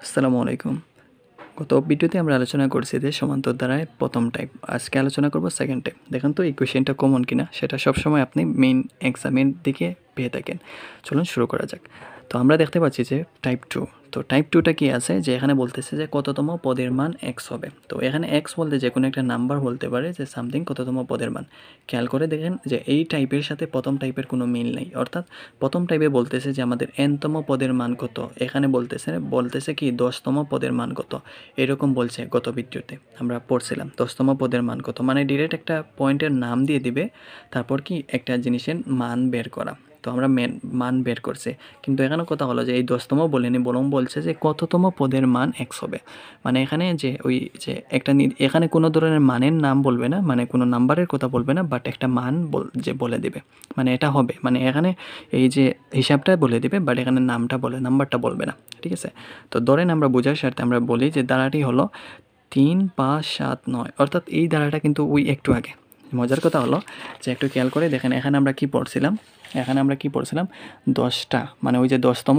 আসসালামু আলাইকুম। গত ভিডিওতে আমরা আলোচনা করছি যে সমান্তর দ্বারায় প্রথম টাইপ। আজকে আলোচনা করব সেকেন্ড টাইপ। দেখুন তো এই কোয়েশ্চেনটা কমন কিনা সেটা সবসময় আপনি মেইন এক্সামের দিকে পেয়ে থাকেন। চলুন শুরু করা যাক। তো আমরা দেখতে পাচ্ছি যে টাইপ 2। তো টাইপ 2টা কি আছে যে এখানে বলতেছে যে কততম পদের মান x হবে। তো এখানে x বলতে যেকোনো একটা নাম্বার বলতে পারে যে সামথিং কততম পদের মান। খেয়াল করে দেখেন যে এই টাইপের সাথে প্রথম টাইপের কোনো মিল নেই। অর্থাৎ প্রথম টাইপে বলতেছে যে আমাদের n-তম পদের মান কত। এখানে বলতেছে কি 10তম পদের মান কত। এরকম বলছে গত ভিডিওতে আমরা পড়ছিলাম 10তম পদের মান কত, মানে ডিরেক্ট একটা পয়েন্টের নাম দিয়ে দিবে, তারপর কি একটা জিনিসের মান বের করা। তো আমরা মান বের করছি, কিন্তু এখানে কথা হলো যে এই 10তম বলেনি, বরং বলছে যে কততম পদের মান x হবে। মানে এখানে যে ওই যে একটা এখানে কোনো ধরনের মানের নাম বলবে না, মানে কোনো নাম্বারের কথা বলবে না, বাট একটা মান যে বলে দিবে, মানে এটা হবে, মানে এখানে এই যে হিসাবটা বলে দিবে, বাট এখানে নাম্বারটা বলবে না। ঠিক আছে, তো ধরেন আমরা বোঝার স্বার্থে আমরা বলি যে ধারাটি হলো 3, 5, 7, 9, অর্থাৎ এই ধারাটা কিন্তু ওই একটু আগে। মজার কথা হলো যে একটু খেয়াল করে দেখেন এখানে আমরা কি পড়ছিলাম, 10টা, মানে ওই যে 10তম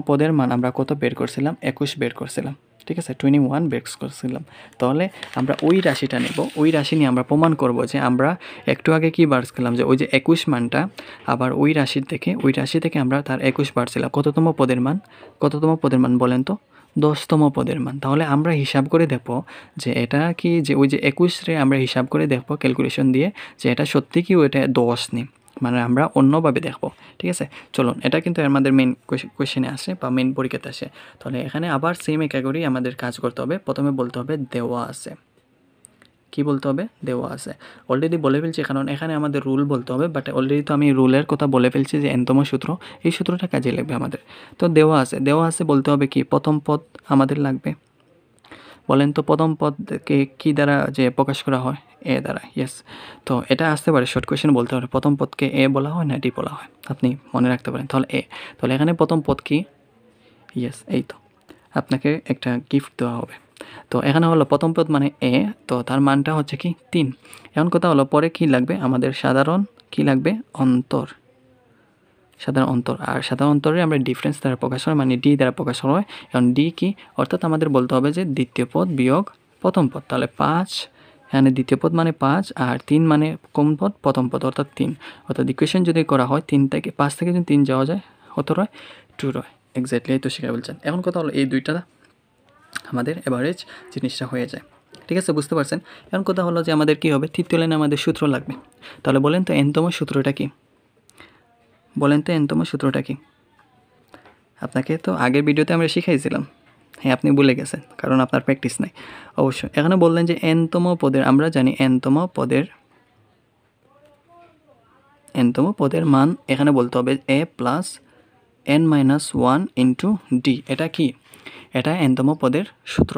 পদের মান আমরা কত বের করছিলাম, 21 বের করছিলাম। ঠিক আছে, 21 বের করছিলাম। তাহলে আমরা ওই রাশিটা নেব, ওই রাশি নিয়ে আমরা প্রমাণ করব যে আমরা একটু আগে কি বার করলাম, যে ওই যে 21 মানটা আবার ওই রাশি থেকে আমরা তার 21 বাড়ছিলাম। কততম পদের মান বলেন তো? 10তম পদের মান। তাহলে আমরা হিসাব করে দেখব যে এটা কি, যে ওই যে 21 রে আমরা হিসাব করে দেখব ক্যালকুলেশন দিয়ে যে এটা সত্যি কি ওইটা 10 নি, মানে আমরা অন্যভাবে দেখব। ঠিক আছে, চলুন, এটা কিন্তু আমাদের মেইন কোয়েশ্চেনে আসে বা মেইন পরীক্ষাতে আসে। তাহলে এখানে আবার সেম ক্যাটাগরি আমাদের কাজ করতে হবে। প্রথমে বলতে হবে দেওয়া আছে। কি বলতে হবে? দেওয়া আছে। অলরেডি বলে ফেলছি, কারণ এখানে আমাদের রুল বলতে হবে, বাট অলরেডি তো আমি রুলের কথা বলে ফেলছি যে n-তম সূত্র, এই সূত্রটা কাজে লাগবে আমাদের। তো দেওয়া আছে বলতে হবে কি প্রথম পদ আমাদের লাগবে। বলেন তো প্রথম পদকে কি দ্বারা যে প্রকাশ করা হয়? এ দ্বারা। ইয়েস। তো এটা আসতে পারে, শর্ট কোয়েশ্চেন বলতে পারে প্রথম পদকে এ বলা হয় না ডি বলা হয়, আপনি মনে রাখতে পারেন। তাহলে এ, তাহলে এখানে প্রথম পদ কি? ইয়েস, এই তো আপনাকে একটা গিফট দেওয়া হবে। তো এখানে হলো প্রথম পদ মানে এ, তো তার মানটা হচ্ছে কি 3। এখন কথা হলো পরে কি লাগবে আমাদের? সাধারণ কি লাগবে? অন্তর। আর সাধারণ অন্তরে আমরা ডিফারেন্স দ্বারা প্রকাশ হয়, মানে ডি দ্বারা প্রকাশ হয়। এখন ডি কি? অর্থাৎ আমাদের বলতে হবে যে দ্বিতীয় পদ বিয়োগ প্রথম পদ। তাহলে 5, এখানে দ্বিতীয় পদ মানে 5, আর 3 মানে কোন পদ? প্রথম পদ, অর্থাৎ 3। অর্থাৎ ইকুয়েশন যদি করা হয় 5 থেকে যদি 3 যাওয়া যায় কত রয়? 2 রয়। এক্স্যাক্টলি, এই তো শিখে বলছেন। এখন কথা হলো এই দুইটা আমাদের এভারেজ জিনিসটা হয়ে যায়। ঠিক আছে, বুঝতে পারছেন? এখন কথা হলো যে আমাদের কি হবে? তৃতীয় লাইনে আমাদের সূত্র লাগবে। তাহলে বলেন তো n-তম সূত্রটা কি? n-তম সূত্রটা কি? আপনাকে তো আগের ভিডিওতে আমরা শিখাইছিলাম। হ্যাঁ, আপনি ভুলে গেছেন, কারণ আপনার প্র্যাকটিস নাই। অবশ্যই এখানে বললেন যে n-তম পদের, আমরা জানি n-তম পদের মান এখানে বলতে হবে a plus n-1 into D. এটা কি? এটা n-তম পদের সূত্র।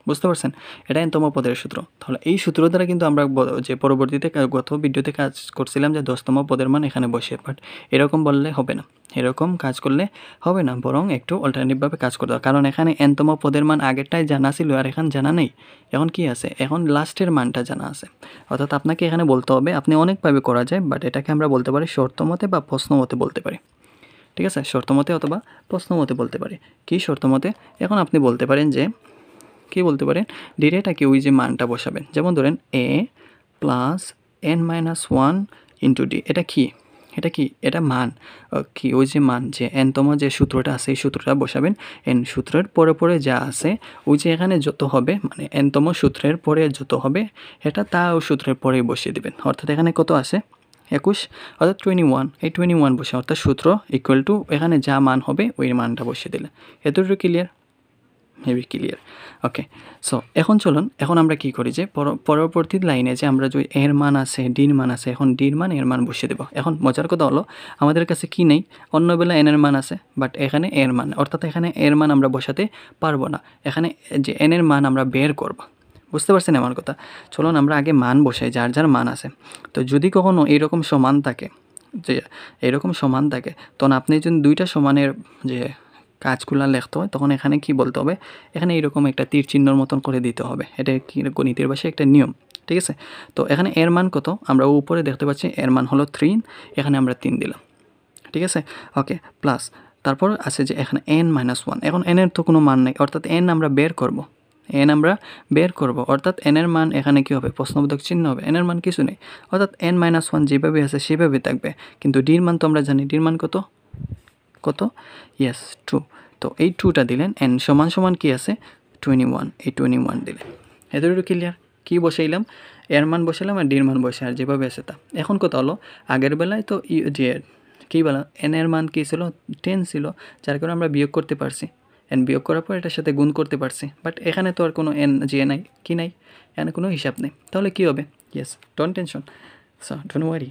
বুঝতে পারছেন? এটা n-তম পদের সূত্র। তাহলে এই সূত্র দ্বারা কিন্তু আমরা যে পরবর্তীতে গত ভিডিওতে কাজ করছিলাম যে 10তম পদের মান এখানে বসে, বাট এরকম বললে হবে না, এরকম কাজ করলে হবে না, বরং একটু অল্টারনেটিভভাবে কাজ করতে হবে। কারণ এখানে n-তম পদের মান আগেরটাই জানা ছিল, আর এখন জানা নেই। এখন কি আছে? এখন লাস্টের মানটা জানা আছে। অর্থাৎ আপনাকে এখানে বলতে হবে, আপনি অনেকভাবে করা যায়, বাট এটাকে আমরা বলতে পারি শর্তমতে বা প্রশ্নমতে বলতে পারি। ঠিক আছে, শর্তমতে অথবা প্রশ্নমতে বলতে পারি। কি শর্তমতে? এখন আপনি বলতে পারেন যে, কি বলতে পারেন? ডিরেক্ট ওই যে মানটা বসাবেন। যেমন ধরেন a plus n-1 into D. এটা কি? এটা মান। কি? ওই যে মান, যে n-তম যে সূত্রটা আছে এই সূত্রটা বসাবেন। n সূত্রের পরে যা আছে ওই যে এখানে যত হবে, মানে n-তম সূত্রের পরে যত হবে এটা তা ওই সূত্রের পরেই বসিয়ে দেবেন। অর্থাৎ এখানে কত আছে? 21, অর্থাৎ 21। এই 21 বসে, অর্থাৎ সূত্র ইকুয়াল টু এখানে যা মান হবে ওই মানটা বসিয়ে দিলে। এতটুকু clear? Maybe clear. Okay, so এখন চলুন, এখন আমরা কি করি যে পরবর্তী লাইনে যে আমরা যে এর মান আছে, ডির মান আছে, এখন ডির মান এর মান বসিয়ে দেবো। এখন মজার কথা হলো আমাদের কাছে কি নেই? অন্য বেলা এন এর মান আছে, বাট এখানে এর মান, অর্থাৎ এখানে এর মান আমরা বসাতে পারবো না। এখানে যে এন এর মান আমরা বের করব। বুঝতে পারছেন আমার কথা? চলুন আমরা আগে মান বসাই, যার যার মান আছে। তো যদি কখনো এইরকম সমান থাকে, তখন আপনি যদি দুইটা সমানের যে কাজগুলো লিখতে হয়, তখন এখানে কি বলতে হবে? এখানে এইরকম একটা তীর চিহ্নর মতন করে দিতে হবে। এটা কি গণিতের ভাষায় একটা নিয়ম। ঠিক আছে, তো এখানে এর মান কত? আমরা উপরে দেখতে পাচ্ছি এর মান হলো 3, এখানে আমরা 3 দিলাম। ঠিক আছে, ওকে, প্লাস তারপর আছে যে এখানে n-1, এখন n এর তো কোনো মান নেই, অর্থাৎ n আমরা বের করব, অর্থাৎ n এর মান এখানে কি হবে, প্রশ্নবোধক চিহ্ন হবে, n এর মান কিছু নেই, অর্থাৎ n-1 যেভাবে আছে সেভাবে থাকবে। কিন্তু d এর মান তো আমরা জানি, d এর মান কত ইয়েস 2, তো এই 2টা দিলেন, n সমান কি আছে 21, এই 21 দিলেন। এতটুকু ক্লিয়ার? কি বসাইলাম, এর মান বসাইলাম আর d এর মান বসে আর যেভাবে আছে তা। এখন কথা হলো আগের বেলায় তো যে কী বলা n এর মান কী ছিল 10 ছিল, যার কারণে আমরা বিয়োগ করতে পারছি, n বিয়োগ করার পর এটার সাথে গুণ করতে পারছি, বাট এখানে তো আর কোনো n যে নাই, কি নাই, এখানে কোনো হিসাব নেই, তাহলে কী হবে, yes don't tension, don't worry,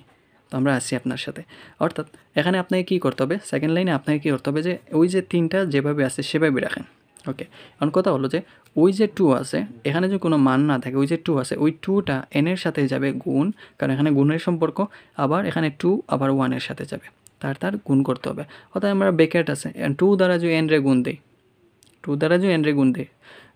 তো আমরা আসছি আপনার সাথে। অর্থাৎ এখানে আপনাকে কী করতে হবে, সেকেন্ড লাইনে আপনাকে কী করতে হবে যে ওই যে 3টা যেভাবে আছে সেভাবে রাখেন। ওকে, এখন কথা হলো যে ওই যে 2 আছে, এখানে যদি কোনো মান না থাকে, ওই যে 2 আছে, ওই 2টা n এর সাথে যাবে গুণ, কারণ এখানে গুণের সম্পর্ক, আবার এখানে 2 আবার 1 এর সাথে যাবে, তার গুণ করতে হবে। অর্থাৎ আমরা ব্র্যাকেট আছে 2 দ্বারা যদি n রে গুণ দিই,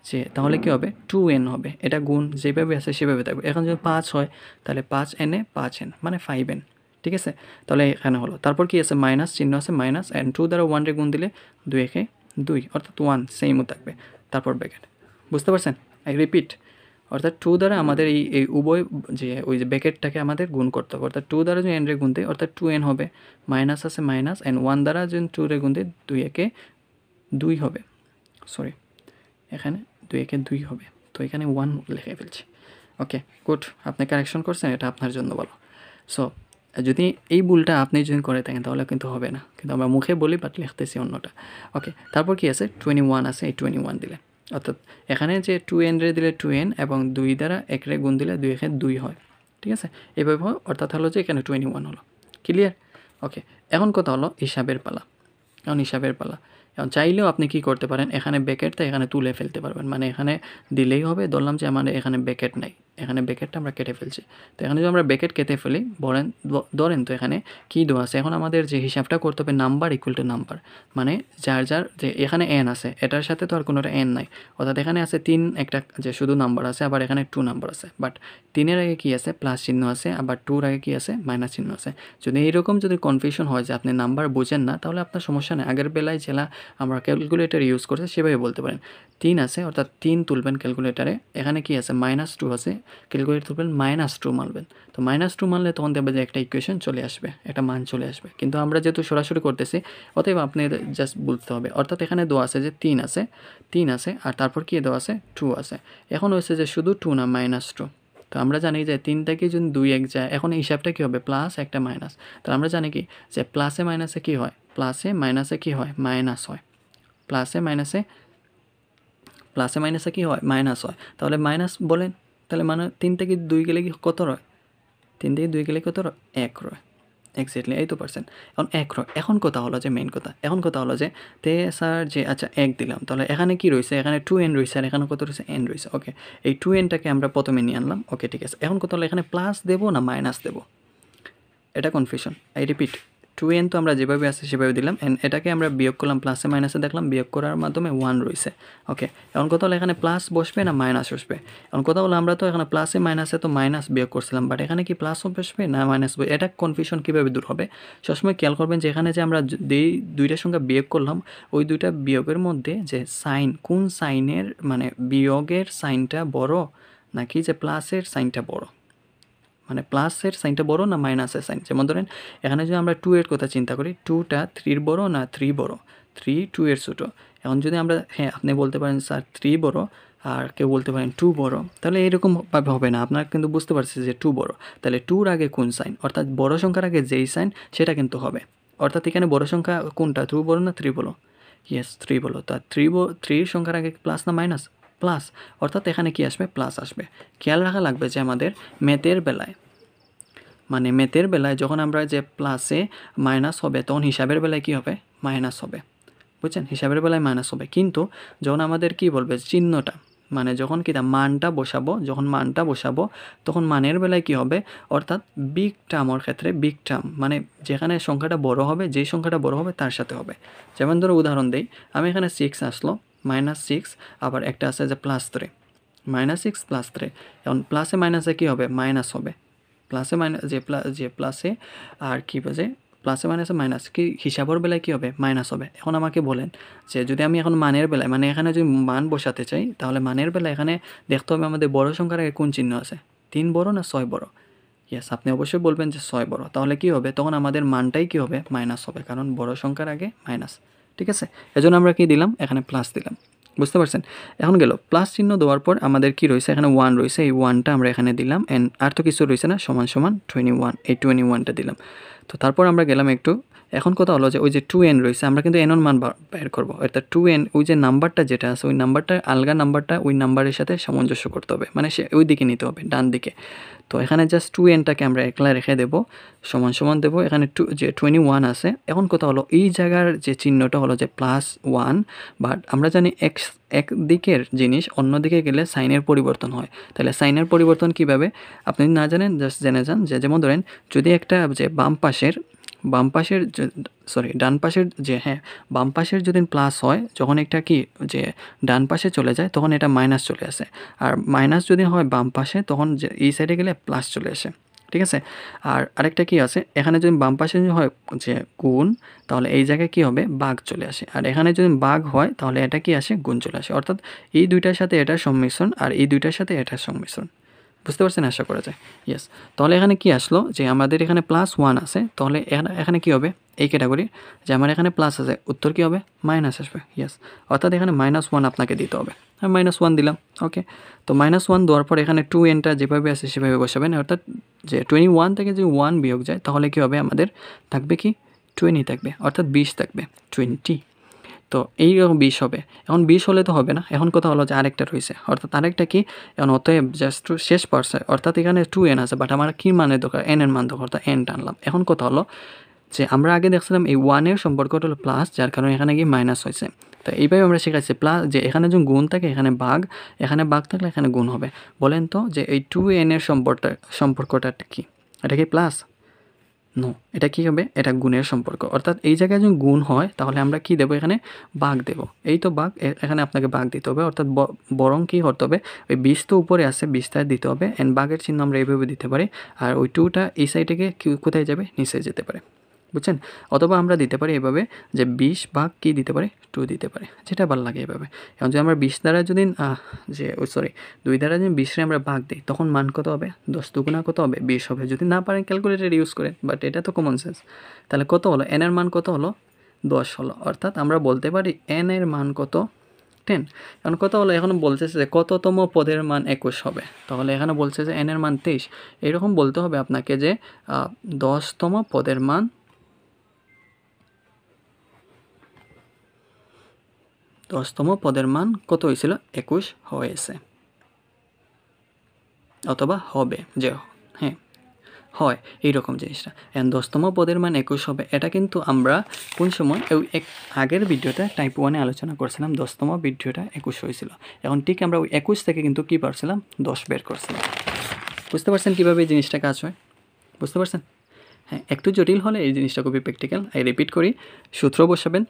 যে তাহলে কী হবে 2n হবে, এটা গুণ যেভাবে আছে সেভাবে থাকবে। এখন যদি 5 হয় তাহলে 5n এ 5n মানে 5n, ঠিক আছে, তাহলে এখানে হলো। তারপর কি আছে, মাইনাস চিহ্ন আছে, মাইনাস, অ্যান্ড 2 দ্বারা 1 রে গুণ দিলে 2 একে 2, অর্থাৎ 1 সেমও থাকবে, তারপর ব্র্যাকেট। বুঝতে পারছেন? আই রিপিট, অর্থাৎ 2 দ্বারা আমাদের এই উভয় যে ওই যে ব্র্যাকেটটাকে আমাদের গুণ করতে হবে, অর্থাৎ 2 দ্বারা যদি n রে গুণ দেয় অর্থাৎ 2n হবে, মাইনাস আছে মাইনাস, অ্যান্ড 1 দ্বারা যদি 2 রে গুণ দেয় 2 একে 2 হবে, সরি এখানে 2 একে 2 হবে, তো এখানে 1 লিখে ফেলছি। ওকে গুড, আপনি কারেকশন করছেন, এটা আপনার জন্য ভালো। সো যদি এই ভুলটা আপনি যদি করে থাকেন তাহলে কিন্তু হবে না, কিন্তু আমরা মুখে বলি বাট লিখতেছি অন্যটা। ওকে, তারপর কি আছে 21 আছে, এই 21 দিলে, অর্থাৎ এখানে যে 2n রে দিলে 2n এবং 2 দ্বারা 1 রে গুণ দিলে 2 একে 2 হয়, ঠিক আছে, এইভাবে হয়, অর্থাৎ হলো যে এখানে 21 হলো। ক্লিয়ার? ওকে, এখন কথা হলো হিসাবের পালা। এখন চাইলেও আপনি কি করতে পারেন, এখানে ব্র্যাকেটটা এখানে তুলে ফেলতে পারবেন, মানে এখানে দিলেই হবে, ধরলাম যে আমাদের এখানে ব্র্যাকেট নাই, এখানে ব্র্যাকেটটা আমরা কেটে ফেলছি, তো এখানে যদি আমরা ব্র্যাকেট কেটে ফেলি ধরেন তো এখানে কী দেওয়া আছে, এখন আমাদের যে হিসাবটা করতে হবে নাম্বার ইকুয়াল টু নাম্বার, মানে যার যে এখানে n আছে এটার সাথে তো আর কোনোটা n নাই, অর্থাৎ এখানে আছে 3 একটা যে শুধু নাম্বার আছে, আবার এখানে 2 নাম্বার আছে, বাট 3-এর আগে কী আছে প্লাস চিহ্ন আছে, আবার 2-র আগে কী আছে মাইনাস চিহ্ন আছে। যদি এইরকম যদি কনফিউশন হয় যে আপনি নাম্বার বোঝেন না, তাহলে আপনার সমস্যা নেই, আগের বেলায় যেটা আমরা ক্যালকুলেটর ইউজ করছি সেভাবে বলতে পারেন। 3 আছে অর্থাৎ 3 তুলবেন ক্যালকুলেটারে, এখানে কি আছে -2 আছে, ক্যালকুলেটর তুলবেন -2 মানবেন, তো -2 মানলে তখন দেখবেন যে একটা ইকুয়েশন চলে আসবে, একটা মান চলে আসবে, কিন্তু আমরা যেহেতু সরাসরি করতেছি অতএব আপনি জাস্ট বুঝতে হবে। অর্থাৎ এখানে দেওয়া আছে যে 3 আছে আর তারপর কি দেওয়া আছে 2 আছে, এখন হয়েছে যে শুধু 2 না -2, তো আমরা জানি যে 3 থেকে যদি 2 এক যায়, এখন হিসাবটা কী হবে প্লাস একটা মাইনাস, তো আমরা জানি কি যে প্লাসে মাইনাসে কী হয়, প্লাসে মাইনাসে কী হয় মাইনাস হয়, প্লাসে মাইনাসে কী হয় মাইনাস হয়, তাহলে মাইনাস বলেন, তাহলে মানে 3 থেকে 2 গেলে কি কত রয়, 3 থেকে 2 গেলে কত রয় 1 রয়, এক্স্যাক্টলি এই তো পারছেন, এখন 1 রয়। এখন কথা হলো যে মেইন কথা, যে স্যার যে আচ্ছা 1 দিলাম, তাহলে এখানে কি রয়েছে, এখানে 2n রয়েছে আর এখানে কত রয়েছে n রয়েছে। ওকে, এই 2nটাকে আমরা প্রথমে নিয়ে আনলাম, ওকে ঠিক আছে। এখন কথা হলো এখানে প্লাস দেবো না মাইনাস দেবো, এটা কনফিউশন। আই রিপিট, 2n তো আমরা যেভাবে আছে সেভাবে দিলাম, এন্ড এটাকে আমরা বিয়োগ করলাম, প্লাসে মাইনাসে দেখলাম, বিয়োগ করার মাধ্যমে 1 রয়েছে। ওকে, এখন কথা হলো এখানে প্লাস বসবে না মাইনাস বসবে, এখন কথা হলো আমরা তো এখানে প্লাসে মাইনাসে তো মাইনাস বিয়োগ করছিলাম, বাট এখানে কি প্লাস বসবে না মাইনাস বসবে, এটা কনফিউশন কীভাবে দূর হবে, সবসময় খেয়াল করবেন যে এখানে যে আমরা দুইটার সঙ্গে বিয়োগ করলাম, ওই দুইটা বিয়োগের মধ্যে যে সাইন, কোন সাইনের মানে বিয়োগের সাইনটা বড় নাকি যে প্লাসের সাইনটা বড়, মানে প্লাসের সাইনটা বড় না মাইনাসের সাইন। যেমন ধরেন এখানে যদি আমরা 2 এর কথা চিন্তা করি, 2টা 3 বড় না 3 বড়, 3 2 এর ছোটো। এখন যদি আমরা আপনি বলতে পারেন স্যার 3 বড় আর কেউ বলতে পারেন 2 বড়, তাহলে এরকমভাবে হবে না, আপনারা কিন্তু বুঝতে পারছি যে 2 বড়, তাহলে 2-র আগে কোন সাইন, অর্থাৎ বড় সংখ্যার আগে যেই সাইন সেটা কিন্তু হবে, অর্থাৎ এখানে বড় সংখ্যা কোনটা 2 বড় না 3 বড়, ইয়েস 3 বড়, তা 3 সংখ্যার আগে প্লাস না মাইনাস, প্লাস, অর্থাৎ এখানে কি আসবে প্লাস আসবে। খেয়াল রাখা লাগবে যে আমাদের ম্যাথের বেলায় যখন আমরা যে প্লাসে মাইনাস হবে তখন হিসাবের বেলায় কি হবে মাইনাস হবে, বুঝছেন, হিসাবের বেলায় মাইনাস হবে, কিন্তু যখন আমাদের কি বলবে চিহ্নটা, মানে যখন মানটা বসাবো তখন মানের বেলায় কি হবে, অর্থাৎ বিগ টার্মের ক্ষেত্রে বিগ টার্ম মানে যেখানে সংখ্যাটা বড় হবে, যেই সংখ্যাটা বড় হবে তার সাথে হবে। যেমন ধরো উদাহরণ দেই, আমি এখানে 6 আসলো, -6, আবার একটা আছে যে +3, -6 +3, এখন প্লাসে মাইনাসে কি হবে মাইনাস হবে, প্লাসে মাইনাস যে প্লাসে আর কি বলছে প্লাসে মাইনাসে মাইনাস, কি হিসাবের বেলায় কী হবে মাইনাস হবে। এখন আমাকে বলেন যে যদি আমি এখন মানের বেলায় মানে এখানে যদি মান বসাতে চাই তাহলে মানের বেলায় এখানে দেখতে হবে আমাদের বড় সংখ্যার আগে কোন চিহ্ন আছে, 3 বড় না 6 বড়। ইয়েস, আপনি অবশ্যই বলবেন যে 6 বড়। তাহলে কী হবে তখন আমাদের মানটাই কী হবে মাইনাস হবে, কারণ বড় সংখ্যার আগে মাইনাস। ঠিক আছে, এজন্য আমরা কি দিলাম এখানে প্লাস দিলাম। বুঝতে পারছেন? এখন গেল প্লাস চিহ্ন দেওয়ার পর আমাদের কি রয়েছে এখানে 1 রয়েছে, এই 1টা আমরা এখানে দিলাম অ্যান্ড আর তো কিছু রয়েছে না, সমান সমান 21, এই 21টা দিলাম। তো তারপর আমরা গেলাম একটু, এখন কথা হলো যে ওই যে 2n রয়েছে আমরা কিন্তু n এর মান বের করবো, অর্থাৎ 2n ওই যে নাম্বারটা যেটা আছে ওই নাম্বারটা আলগা নাম্বারটা ওই নাম্বারের সাথে সামঞ্জস্য করতে হবে, মানে সে ওই দিকে নিতে হবে ডান দিকে। তো এখানে জাস্ট 2nটাকে আমরা একলা রেখে দেবো, সমান সমান দেবো এখানে যে 21 আছে। এখন কথা হলো এই জায়গার যে চিহ্নটা হলো যে +1, বাট আমরা জানি এক দিকের জিনিস অন্য দিকে গেলে সাইনের পরিবর্তন হয়। তাহলে সাইনের পরিবর্তন কিভাবে আপনি না জানেন জাস্ট জেনে যান, যে যেমন ধরেন যদি একটা যে বাম পাশের ডান পাশের যে বাম পাশের যদি প্লাস হয় যখন একটা কি যে ডান পাশে চলে যায় তখন এটা মাইনাস চলে আসে, আর মাইনাস যদি হয় বাম পাশে তখন যে এই সাইডে গেলে প্লাস চলে আসে। ঠিক আছে, আর আরেকটা কি আছে এখানে যদি বাম পাশে যদি হয় যে গুণ তাহলে এই জায়গায় কি হবে ভাগ চলে আসে, আর এখানে যদি ভাগ হয় তাহলে এটা কি আসে গুণ চলে আসে, অর্থাৎ এই দুইটার সাথে এটার সংমিশ্রণ আর এই দুইটার সাথে এটার সংমিশ্রণ। বুঝতে পারছেন আশা করা যায়। ইয়েস, তাহলে এখানে কি আসলো যে আমাদের এখানে +1 আছে, তাহলে এখানে কি হবে এই ক্যাটাগরি যে আমার এখানে প্লাস আছে, উত্তর কি হবে মাইনাস আসবে। ইয়েস, অর্থাৎ এখানে -1 আপনাকে দিতে হবে, আমি -1 দিলাম। ওকে, তো -1 দেওয়ার পর এখানে 2nটা যেভাবে আছে সেভাবে বসাবেন, অর্থাৎ যে 21 থেকে যদি 1 বিয়োগ যায় তাহলে কি হবে আমাদের থাকবে কি 20 থাকবে, অর্থাৎ 20 থাকবে 20। তো এইরকম 20 হবে। এখন 20 হলে তো হবে না, এখন কথা হলো যে আরেকটা রয়েছে, অর্থাৎ আরেকটা কি এখন অতএব জাস্ট শেষ পার্সে, অর্থাৎ এখানে 2n আছে বাট আমার কি মানের দরকার n এর মান দরকার, অর্থাৎ n টানলাম। এখন কথা হলো যে আমরা আগে দেখছিলাম এই 1 এর সম্পর্কটা হলো প্লাস, যার কারণে এখানে গিয়ে মাইনাস হয়েছে। তো এইভাবে আমরা শিখাচ্ছি প্লাস যে এখানে যখন গুণ থাকে এখানে ভাগ থাকলে এখানে গুণ হবে। বলেন তো যে এই 2n এর সম্পর্কটা কি, এটা কি প্লাস? নো, এটা কি হবে এটা গুণের সম্পর্ক, অর্থাৎ এই জায়গায় যখন গুণ হয় তাহলে আমরা কি দেবো এখানে ভাগ দেব। এই তো ভাগ, এখানে আপনাকে ভাগ দিতে হবে, অর্থাৎ বরং কি করতে হবে ওই 20 তো উপরে আছে 20টা দিতে হবে অ্যান্ড ভাগের চিহ্ন আমরা এইভাবে দিতে পারি, আর ওই 2টা এই সাইডে গিয়ে কোথায় যাবে নিচে যেতে পারে। বুঝছেন? অথবা আমরা দিতে পারি এভাবে যে 20 ভাগ কি দিতে পারি 2 দিতে পারি, যেটা ভালো লাগে এভাবে। এখন যদি আমরা 20 দ্বারা যদি 2 দ্বারা যদি 20 আমরা ভাগ দিই তখন মান কত হবে 10 দুগুণা কত হবে 20 হবে। যদি না পারেন ক্যালকুলেটর ইউজ করেন, বাট এটা তো কমন সেন্স। তাহলে কত হলো n এর মান কত হলো 10 হলো, অর্থাৎ আমরা বলতে পারি n এর মান কত 10। এখন কত হলো এখন বলতেছে যে কততম পদের মান 21 হবে, তাহলে এখানে বলছে যে n এর মান 23। এরকম বলতে হবে আপনাকে যে 10তম পদের মান 10তম পদের মান কত হয়েছিল 21 হয়েছে, অথবা হবে যে হয় এইরকম জিনিসটা। এখন 10তম পদের মান 21 হবে, এটা কিন্তু আমরা কোন সময় আগের ভিডিওতে টাইপ 1-এ আলোচনা করছিলাম 10তম ভিডিওটা 21 হয়েছিল। এখন ঠিক আমরা ওই 21 থেকে কিন্তু কী পারছিলাম 10 বের করছিলাম। বুঝতে পারছেন কীভাবে এই জিনিসটা কাজ হয়? বুঝতে পারছেন? হ্যাঁ, একটু জটিল হলে এই জিনিসটা খুবই প্র্যাকটিক্যাল। এই রিপিট করি, সূত্র বসাবেন,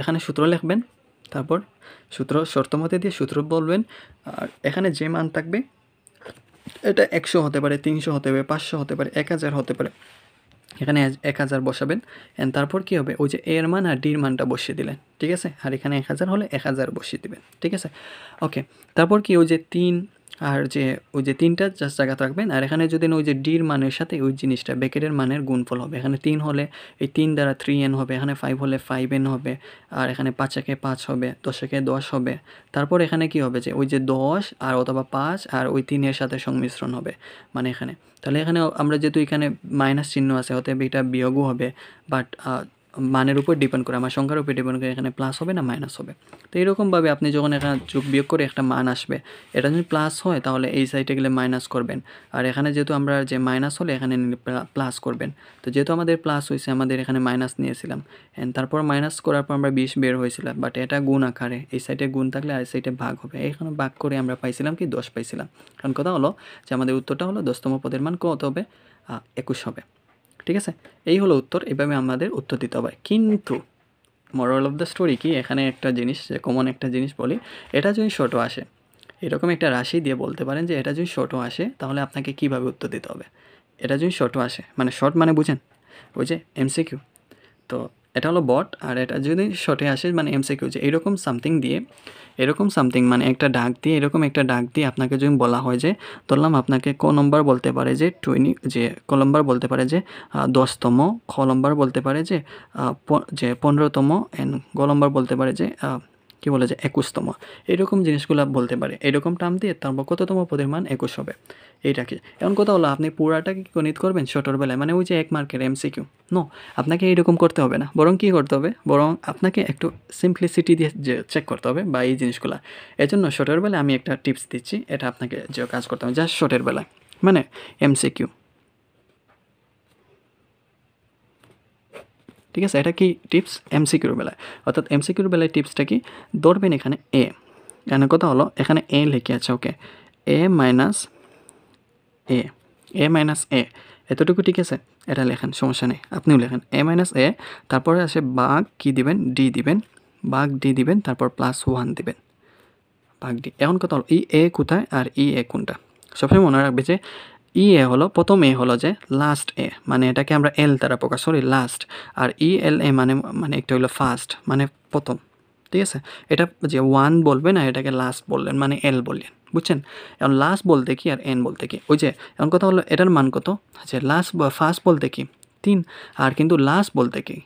এখানে সূত্র লিখবেন, তারপর সূত্র শর্ত মতে দিয়ে সূত্র বলবেন, আর এখানে যে মান থাকবে এটা 100 হতে পারে, 300 হতে পারে, 500 হতে পারে, 1000 হতে পারে। এখানে 1000 বসাবেন অ্যান্ড তারপর কী হবে ওই যে এর মান আর ডির মানটা বসিয়ে দিলেন। ঠিক আছে, আর এখানে 1000 হলে 1000 বসিয়ে দিবেন। ঠিক আছে, ওকে। তারপর কি ওই যে 3 আর যে ওই যে 3টা জাস্ট জায়গা রাখবেন, আর এখানে যদি ওই যে ডির মানের সাথে ওই জিনিসটা ব্র্যাকেটের মানের গুণফল হবে। এখানে 3 হলে এই 3 দ্বারা 3n হবে, এখানে 5 হলে 5n হবে, আর এখানে 5 একে 5 হবে, 10 একে 10 হবে। তারপর এখানে কি হবে যে ওই যে 10 আর অথবা 5 আর ওই 3 এর সাথে সংমিশ্রণ হবে, মানে এখানে। তাহলে এখানে আমরা যেহেতু এখানে মাইনাস চিহ্ন আছে অতএব এটা বিয়োগও হবে, বাট মানের উপর ডিপেন্ড করে, আমার সংখ্যার উপর ডিপেন্ড করে এখানে প্লাস হবে না মাইনাস হবে। তো এইরকমভাবে আপনি যখন এখানে যোগ বিয়োগ করে একটা মান আসবে, এটা যদি প্লাস হয় তাহলে এই সাইডে গেলে মাইনাস করবেন, আর এখানে যেহেতু আমরা যে মাইনাস হলে এখানে প্লাস করবেন। তো যেহেতু আমাদের প্লাস হয়েছে আমাদের এখানে মাইনাস নিয়েছিলাম, অ্যান্ড তারপর মাইনাস করার পর আমরা 20 বের হয়েছিলাম, বাট এটা গুণ আকারে, এই সাইডে গুণ থাকলে আর সাইডে ভাগ হবে, এখানে ভাগ করে আমরা পাইছিলাম কি 10 পাইছিলাম। কারণ কথা হলো যে আমাদের উত্তরটা হলো 10তম পদের মান কত হবে 21 হবে। ঠিক আছে, এই হলো উত্তর। এভাবে আমাদের উত্তর দিতে হবে। কিন্তু মোরাল অফ দ্য স্টোরি কি, এখানে একটা জিনিস যে কমন একটা জিনিস বলি, এটা যদি শর্ট আসে, এরকম একটা রাশি দিয়ে বলতে পারেন যে এটা যদি শর্ট আসে তাহলে আপনাকে কিভাবে উত্তর দিতে হবে। এটা যদি শর্ট আসে, মানে শর্ট মানে বুঝেন, ওই যে এমসিকিউ। তো এটা হলো বট, আর এটা যদি শর্টে আসে মানে এমসিকিউ, যে এরকম সামথিং দিয়ে, এরকম সামথিং মানে একটা ডাক দিয়ে, এরকম একটা ডাক দিয়ে আপনাকে যদি বলা হয় যে ধরলাম আপনাকে ক নম্বর বলতে পারে যে 20, যে ক নম্বর বলতে পারে যে 10তম, খ নম্বর বলতে পারে যে 15তম, অ্যান্ড গ নম্বর বলতে পারে যে কী বলে যে 21তম, এরকম জিনিসগুলো বলতে পারে। এরকম টার্ম দিয়ে তারপর কততম পদের মান 21 হবে, এইটাকে। এখন কথা হলো আপনি পুরাটাকে গণিত করবেন ছোটোর বেলায়, মানে ওই যে 1 মার্কের এমসিকিউ, নো, আপনাকে এইরকম করতে হবে না, বরং কী করতে হবে, বরং আপনাকে একটু সিম্পলিসিটি দিয়ে যে চেক করতে হবে বা এই জিনিসগুলো। এজন্য ছোটোর বেলায় আমি একটা টিপস দিচ্ছি, এটা আপনাকে যে কাজ করতে হবে জাস্ট ছোটোর বেলায়, মানে এমসিকিউ, ঠিক আছে। এটা কি টিপস এমসিকিউর বেলায়, অর্থাৎ এমসিকিউর বেলায় টিপসটা কি, ধরবেন এখানে এ, এখানে কথা হলো এখানে এ লিখে আছে, ওকে, এ মাইনাস এ, এ মাইনাস এ, এতটুকু ঠিক আছে, এটা লেখেন, সমস্যা নেই, আপনিও লেখেন এ মাইনাস এ, তারপরে আসে বাঘ কি দিবেন, ডি দিবেন, বাঘ ডি দিবেন, তারপর +1 দিবেন, বাঘ ডি। এখন কথা হলো ই এ কোথায় আর ই এ কোনটা, সবসময় মনে রাখবে যে ই এ হলো প্রথম, এ হলো যে লাস্ট এ, মানে এটাকে আমরা এল দ্বারা প্রকাশ করি লাস্ট, আর ই এল এ মানে মানে একটা হলো ফার্স্ট মানে প্রথম, ঠিক আছে। এটা যে 1 বলবেন আর এটাকে লাস্ট বললেন মানে এল বললেন, বুঝছেন। এখন লাস্ট বলতে কি আর এন বলতে কি, ওই যে এখন কথা হলো এটার মান কত, যে লাস্ট বা ফার্স্ট বলতে কি 3, আর কিন্তু লাস্ট বলতে কি,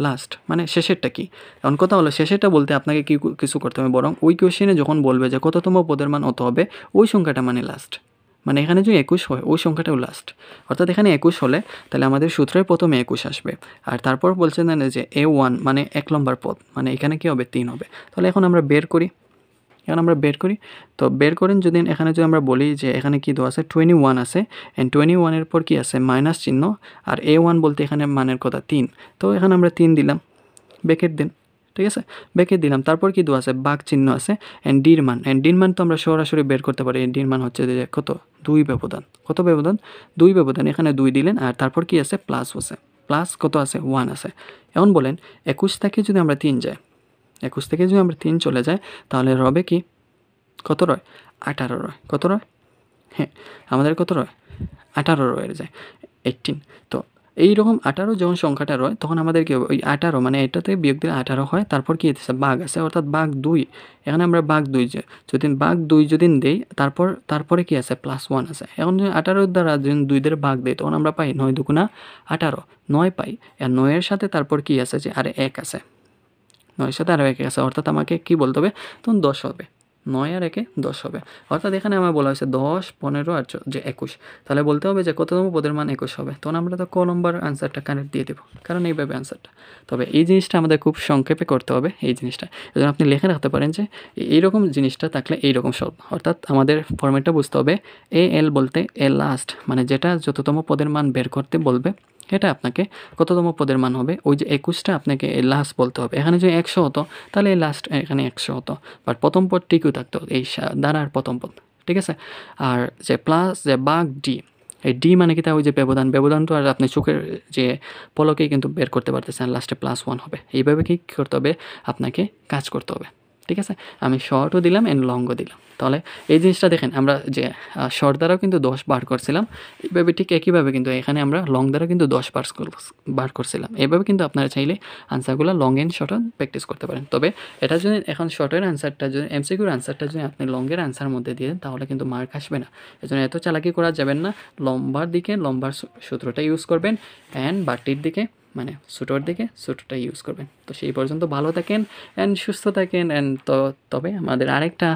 লাস্ট মানে শেষেরটা কি। এখন কথা হলো শেষেরটা বলতে আপনাকে কি কিছু করতে হবে, বরং ওই কোয়েশ্চেনে যখন বলবে যে কততম পদের মান অত হবে, ওই সংখ্যাটা মানে লাস্ট, মানে এখানে যদি 21 হয় ওই সংখ্যাটাও লাস্ট, অর্থাৎ এখানে 21 হলে তাহলে আমাদের সূত্রের প্রথমে 21 আসবে, আর তারপর বলছেন না যে A1 মানে 1 নম্বর পদ, মানে এখানে কি হবে 3 হবে। তাহলে এখন আমরা বের করি, তো বের করেন যদি এখানে যদি আমরা বলি যে এখানে কি দেওয়া আছে 21 আছে, অ্যান্ড 21-এর পর কি আছে মাইনাস চিহ্ন, আর A1 বলতে এখানে মানের কথা 3, তো এখানে আমরা 3 দিলাম, ব্র্যাকেট দেন, ঠিক আছে, ব্র্যাকেট দিলাম, তারপর কি দেওয়া আছে বাঘ চিহ্ন আছে, অ্যান্ড ডির মান তো আমরা সরাসরি বের করতে পারি, ডির মান হচ্ছে যে কত 2 ব্যবধান, কত ব্যবধান 2 ব্যবধান, এখানে 2 দিলেন, আর তারপর কি আছে প্লাস আছে, প্লাস কত আছে 1 আছে। এখন বলেন 21 থেকে যদি আমরা 3 যাই, 21 থেকে যদি আমরা 3 চলে যাই, তাহলে হবে কি কত রয় 18 রয়, কত রয়, হ্যাঁ আমাদের কত রয় 18 রয়ে যায় 18। তো এইরকম 18 যখন সংখ্যাটা রয় তখন আমাদের কি হবে, ওই 18 মানে এটাতে বিয়োগ দিলে 18 হয়, তারপর কি আছে বাঘ আছে, অর্থাৎ বাঘ 2, এখানে আমরা বাঘ 2 যদি বাঘ 2 যদি দেই, তারপরে কি আছে +1 আছে। এখন যদি 18 দ্বারা যদি 2 দ্বারা ভাগ দেই তখন আমরা পাই 9 দুগুণা 18, 9 পাই, আর 9 এর সাথে তারপর কি আছে যে আর 1 আছে, 9 এর সাথে আরও 1 আছে, অর্থাৎ আমাকে কি বলতে হবে তখন 10 হবে, 9 আর 1-এ 10 হবে, অর্থাৎ এখানে আমার বলা হয়েছে 10, 15 আর যে 21, তাহলে বলতে হবে যে কততম পদের মান 21 হবে, তখন আমরা তো ক নম্বর আনসারটা কারেক্ট দিয়ে দেবো, কারণ এইভাবে আনসারটা। তবে এই জিনিসটা আমাদের খুব সংক্ষেপে করতে হবে, এই জিনিসটা এজন্য আপনি লিখে রাখতে পারেন যে এইরকম জিনিসটা থাকলে এইরকম সব, অর্থাৎ আমাদের ফরম্যাটটা বুঝতে হবে, এল বলতে এ লাস্ট, মানে যেটা যততম পদের মান বের করতে বলবে এটা আপনাকে কততম পদের মান হবে, ওই যে 21টা আপনাকে লাস্ট বলতে হবে। এখানে যদি 100 হতো তাহলে এই লাস্ট এখানে 100 হতো, বাট প্রথম পদ টিকিও থাকতো এই দ্বারার প্রথম পদ, ঠিক আছে। আর যে প্লাস যে বাঘ ডি, এই ডি মানে কি তা ওই যে ব্যবধান তো আর আপনি চোখের যে পলকেই কিন্তু বের করতে পারতেছেন, লাস্টে +1 হবে। এইভাবে কি করতে হবে, আপনাকে কাজ করতে হবে, ঠিক আছে। আমি শর্টও দিলাম অ্যান্ড লংও দিলাম, তাহলে এই জিনিসটা দেখেন আমরা যে শর্ট দ্বারাও কিন্তু 10 বার করছিলাম, এইভাবে ঠিক একইভাবে কিন্তু এখানে আমরা লং দ্বারা কিন্তু 10 বার করছিলাম। এইভাবে কিন্তু আপনারা চাইলে আনসারগুলো লং অ্যান্ড শর্টও প্র্যাকটিস করতে পারেন। তবে এটা যদি এখন শর্টের আনসারটা যদি এমসিকিউর আনসারটা যদি আপনি লংয়ের আনসার মধ্যে দিয়ে দেন তাহলে কিন্তু মার্ক আসবে না, এজন্য এত চালাকি করা যাবেন না। লম্বার দিকে লম্বার সূত্রটা ইউজ করবেন, অ্যান্ড বাটির দিকে মানে ছোটোর দিকে ছোটোটা ইউজ করবেন। তো সেই পর্যন্ত ভালো থাকেন অ্যান্ড সুস্থ থাকেন। অ্যান্ড তবে আমাদের আরেকটা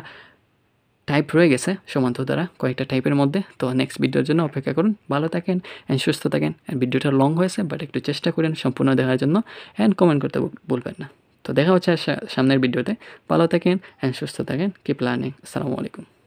টাইপ রয়ে গেছে সমান্তর দ্বারা কয়েকটা টাইপের মধ্যে, তো নেক্সট ভিডিওর জন্য অপেক্ষা করুন। ভালো থাকেন অ্যান্ড সুস্থ থাকেন। অ্যান্ড ভিডিওটা লং হয়েছে বাট একটু চেষ্টা করেন সম্পূর্ণ দেখার জন্য, অ্যান্ড কমেন্ট করতে ভুলবেন না। তো দেখা হচ্ছে সামনের ভিডিওতে। ভালো থাকেন অ্যান্ড সুস্থ থাকেন। Keep learning. আসসালামু আলাইকুম।